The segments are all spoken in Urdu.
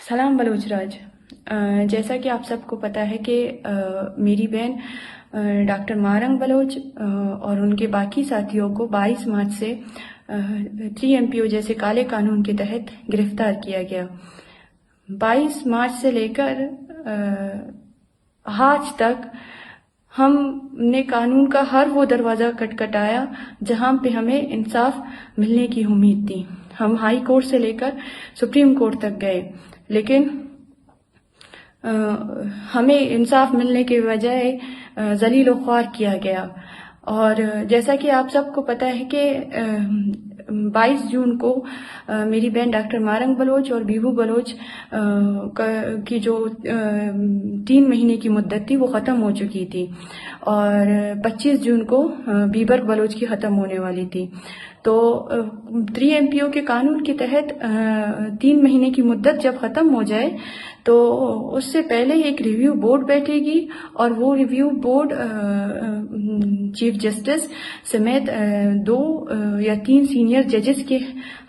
سلام بلوچ راج، جیسا کہ آپ سب کو پتہ ہے کہ میری بہن ڈاکٹر مارنگ بلوچ اور ان کے باقی ساتھیوں کو 22 مارچ سے 3 MPO جیسے کالے قانون کے تحت گرفتار کیا گیا۔ 22 مارچ سے لے کر آج تک ہم نے قانون کا ہر وہ دروازہ کھٹکھٹایا جہاں پہ ہمیں انصاف ملنے کی امید تھی۔ ہم ہائی کورٹ سے لے کر سپریم کورٹ تک گئے، لیکن ہمیں انصاف ملنے کے بجائے ذلیل و خوار کیا گیا۔ اور جیسا کہ آپ سب کو پتہ ہے کہ 22 جون کو میری بہن ڈاکٹر مارنگ بلوچ اور بیبو بلوچ کی جو 3 مہینے کی مدت تھی وہ ختم ہو چکی تھی، اور 25 جون کو بیبر بلوچ کی ختم ہونے والی تھی۔ تو 3 MPO کے قانون کے تحت 3 مہینے کی مدت جب ختم ہو جائے تو اس سے پہلے ایک ریویو بورڈ بیٹھے گی، اور وہ ریویو بورڈ چیف جسٹس سمیت 2 یا 3 سینئر ججز کے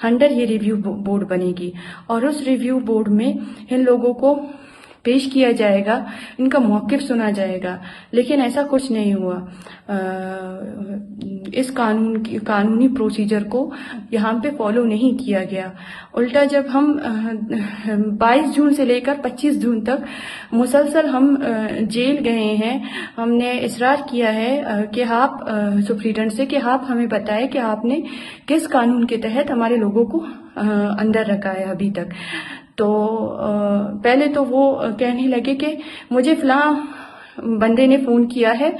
انڈر یہ ریویو بورڈ بنے گی، اور اس ریویو بورڈ میں ان لوگوں کو پیش کیا جائے گا، ان کا موقف سنا جائے گا۔ لیکن ایسا کچھ نہیں ہوا۔ اس قانونی پروسیجر کو یہاں پہ فالو نہیں کیا گیا۔ الٹا جب ہم 22 جون سے لے کر 25 جون تک مسلسل ہم جیل گئے ہیں، ہم نے اصرار کیا ہے کہ آپ سپرنٹینڈنٹ سے کہ آپ ہمیں بتائیں کہ آپ نے کس قانون کے تحت ہمارے لوگوں کو اندر رکھا ہے ابھی تک۔ تو پہلے تو وہ کہنے لگے کہ مجھے فلاں بندے نے فون کیا ہے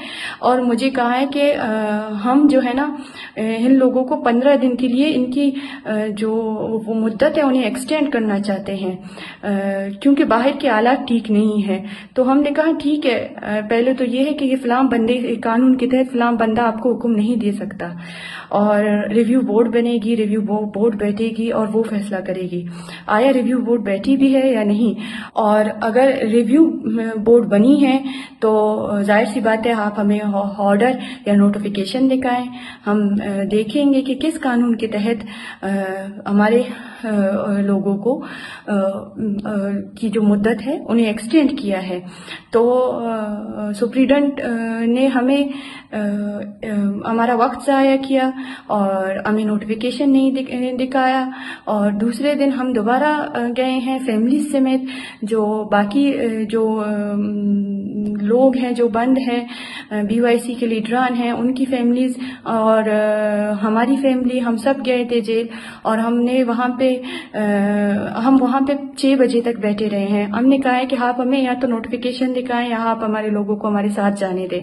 اور مجھے کہا ہے کہ ہم جو ہے نا ان لوگوں کو 15 دن کے لیے ان کی جو وہ مدت ہے انہیں ایکسٹینڈ کرنا چاہتے ہیں، کیونکہ باہر کے حالات ٹھیک نہیں ہیں۔ تو ہم نے کہا ٹھیک ہے، پہلے تو یہ ہے کہ یہ فلاں بندے قانون کے تحت فلاں بندہ آپ کو حکم نہیں دے سکتا، اور ریویو بورڈ بنے گی، ریویو بورڈ بیٹھے گی اور وہ فیصلہ کرے گی آیا ریویو بورڈ بیٹھی بھی ہے یا نہیں۔ اور اگر ریویو بورڈ بنی ہے تو ظاہر سی بات ہے آپ ہمیں آرڈر یا نوٹیفیکیشن دکھائیں، ہم دیکھیں گے کہ کس قانون کے تحت ہمارے لوگوں کو کی جو مدت ہے انہیں ایکسٹینڈ کیا ہے۔ تو سپرنٹینڈنٹ نے ہمیں ہمارا وقت ضائع کیا اور ہمیں نوٹیفیکیشن نہیں دکھایا، اور دوسرے دن ہم دوبارہ گئے ہیں فیملیز سمیت، جو باقی جو لوگ ہیں جو بند ہیں، BYC کے لیڈران ہیں ان کی فیملیز اور ہماری فیملی، ہم سب گئے تھے جیل، اور ہم وہاں پہ 6 بجے تک بیٹھے رہے ہیں۔ ہم نے کہا ہے کہ آپ ہمیں یا تو نوٹیفیکیشن دکھائیں یا آپ ہمارے لوگوں کو ہمارے ساتھ جانے دیں۔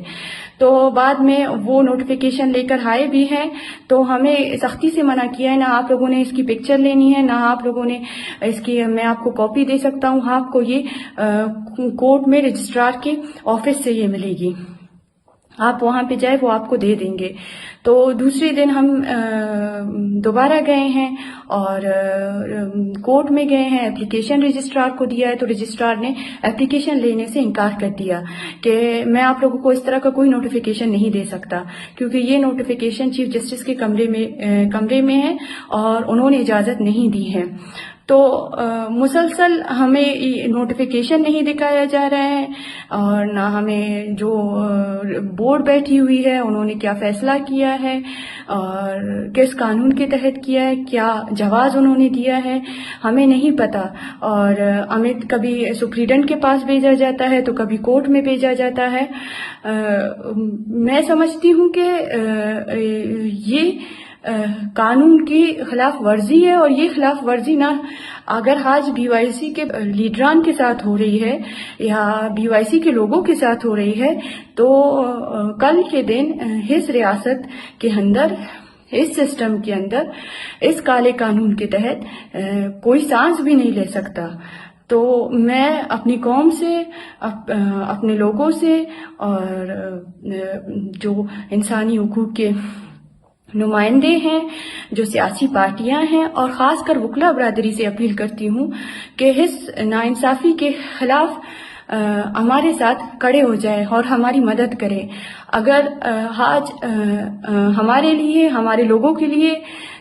تو بعد میں وہ نوٹیفیکیشن لے کر آئے بھی ہیں، تو ہمیں سختی سے منع کیا ہے، نہ آپ لوگوں نے اس کی پکچر لینی ہے، نہ آپ لوگوں نے اس کی میں آپ کو کاپی دے سکتا ہوں، آپ کو یہ کورٹ میں رجسٹرار کے آفس سے یہ ملے گی، آپ وہاں پہ جائے وہ آپ کو دے دیں گے۔ تو دوسرے دن ہم دوبارہ گئے ہیں اور کورٹ میں گئے ہیں، اپلیکیشن رجسٹرار کو دیا ہے، تو رجسٹرار نے اپلیکیشن لینے سے انکار کر دیا کہ میں آپ لوگوں کو اس طرح کا کوئی نوٹیفیکیشن نہیں دے سکتا، کیونکہ یہ نوٹیفیکیشن چیف جسٹس کے کمرے میں ہے اور انہوں نے اجازت نہیں دی ہے۔ تو مسلسل ہمیں نوٹیفیکیشن نہیں دکھایا جا رہا ہے، اور نہ ہمیں جو بورڈ بیٹھی ہوئی ہے انہوں نے کیا فیصلہ کیا ہے اور کس قانون کے تحت کیا ہے، کیا جواز انہوں نے دیا ہے، ہمیں نہیں پتا۔ اور ہمیں کبھی سپرنٹینڈنٹ کے پاس بھیجا جاتا ہے تو کبھی کورٹ میں بھیجا جاتا ہے۔ میں سمجھتی ہوں کہ یہ قانون کی خلاف ورزی ہے، اور یہ خلاف ورزی نہ اگر آج BYC کے لیڈران کے ساتھ ہو رہی ہے یا BYC کے لوگوں کے ساتھ ہو رہی ہے، تو کل کے دن اس ریاست کے اندر، اس سسٹم کے اندر، اس کالے قانون کے تحت کوئی سانس بھی نہیں لے سکتا۔ تو میں اپنی قوم سے، اپنے لوگوں سے، اور جو انسانی حقوق کے نمائندے ہیں، جو سیاسی پارٹیاں ہیں، اور خاص کر وکلا برادری سے اپیل کرتی ہوں کہ اس ناانصافی کے خلاف ہمارے ساتھ کھڑے ہو جائے اور ہماری مدد کرے. اگر آج ہمارے لیے، ہمارے لوگوں کے لیے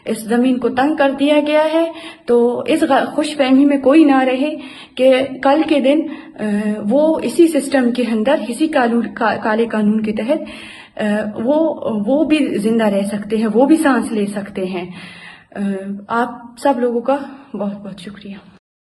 اس زمین کو تنگ کر دیا گیا ہے تو اس خوش فہمی میں کوئی نہ رہے کہ کل کے دن وہ اسی سسٹم کے اندر، اسی کالے قانون کے تحت وہ بھی زندہ رہ سکتے ہیں، وہ بھی سانس لے سکتے ہیں. آپ سب لوگوں کا بہت بہت شکریہ.